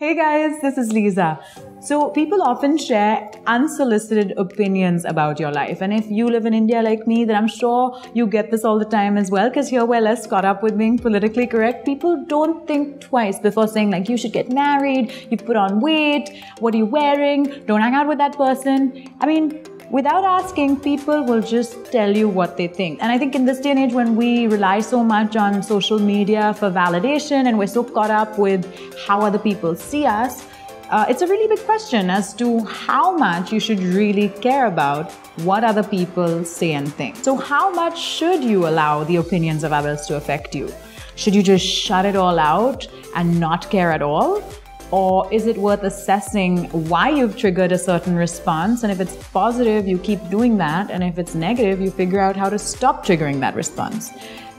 Hey guys, this is Leeza. So people often share unsolicited opinions about your life. And if you live in India like me, then I'm sure you get this all the time as well. Because here we're less caught up with being politically correct. People don't think twice before saying like, you should get married, you put on weight, what are you wearing, don't hang out with that person. I mean, without asking, people will just tell you what they think. And I think in this day and age when we rely so much on social media for validation and we're so caught up with how other people see us, it's a really big question as to how much you should really care about what other people say and think. So how much should you allow the opinions of others to affect you? Should you just shut it all out and not care at all? Or is it worth assessing why you've triggered a certain response? And if it's positive, you keep doing that. And if it's negative, you figure out how to stop triggering that response.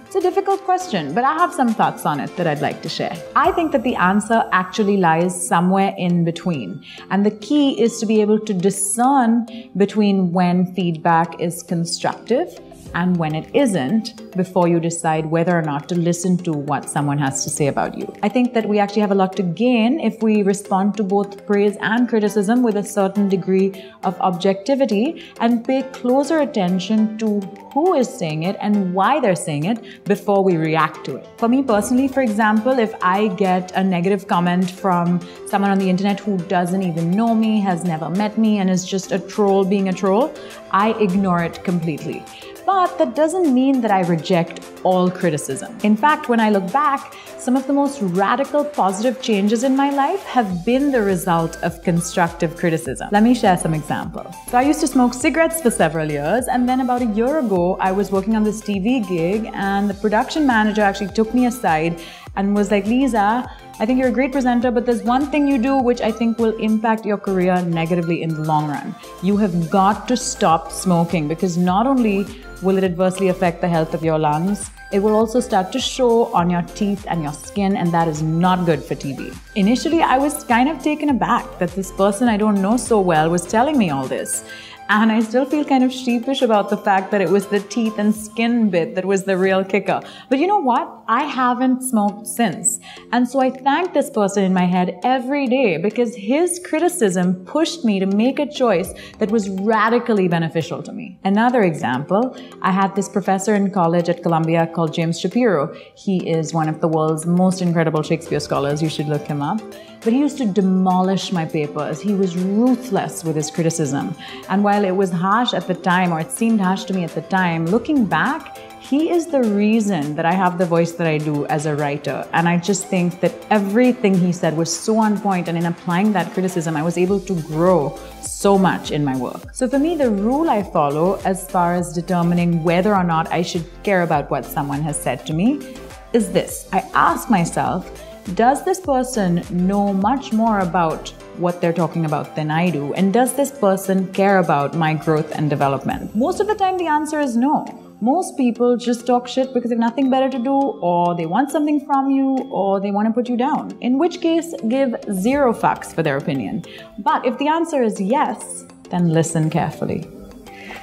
It's a difficult question, but I have some thoughts on it that I'd like to share. I think that the answer actually lies somewhere in between. And the key is to be able to discern between when feedback is constructive and when it isn't, before you decide whether or not to listen to what someone has to say about you. I think that we actually have a lot to gain if we respond to both praise and criticism with a certain degree of objectivity and pay closer attention to who is saying it and why they're saying it before we react to it. For me personally, for example, if I get a negative comment from someone on the internet who doesn't even know me, has never met me, and is just a troll being a troll, I ignore it completely. But that doesn't mean that I reject all criticism. In fact, when I look back, some of the most radical positive changes in my life have been the result of constructive criticism. Let me share some examples. So I used to smoke cigarettes for several years, and then about a year ago, I was working on this TV gig, and the production manager actually took me aside and was like, Leeza, I think you're a great presenter, but there's one thing you do which I think will impact your career negatively in the long run. You have got to stop smoking, because not only will it adversely affect the health of your lungs, it will also start to show on your teeth and your skin, and that is not good for TV. Initially, I was kind of taken aback that this person I don't know so well was telling me all this. And I still feel kind of sheepish about the fact that it was the teeth and skin bit that was the real kicker. But you know what? I haven't smoked since. And so I thank this person in my head every day, because his criticism pushed me to make a choice that was radically beneficial to me. Another example, I had this professor in college at Columbia called James Shapiro. He is one of the world's most incredible Shakespeare scholars. You should look him up. But he used to demolish my papers. He was ruthless with his criticism. And while it was harsh at the time, or it seemed harsh to me at the time, looking back, he is the reason that I have the voice that I do as a writer. And I just think that everything he said was so on point, and in applying that criticism, I was able to grow so much in my work. So for me, the rule I follow as far as determining whether or not I should care about what someone has said to me is this. I ask myself, does this person know much more about what they're talking about than I do? And does this person care about my growth and development? Most of the time, the answer is no. Most people just talk shit because they have nothing better to do, or they want something from you, or they want to put you down. In which case, give zero fucks for their opinion. But if the answer is yes, then listen carefully.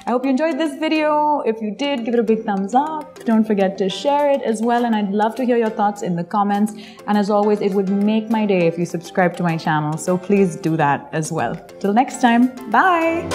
I hope you enjoyed this video. If you did, give it a big thumbs up. Don't forget to share it as well, and I'd love to hear your thoughts in the comments. And as always, it would make my day if you subscribe to my channel, so please do that as well. Till next time, bye!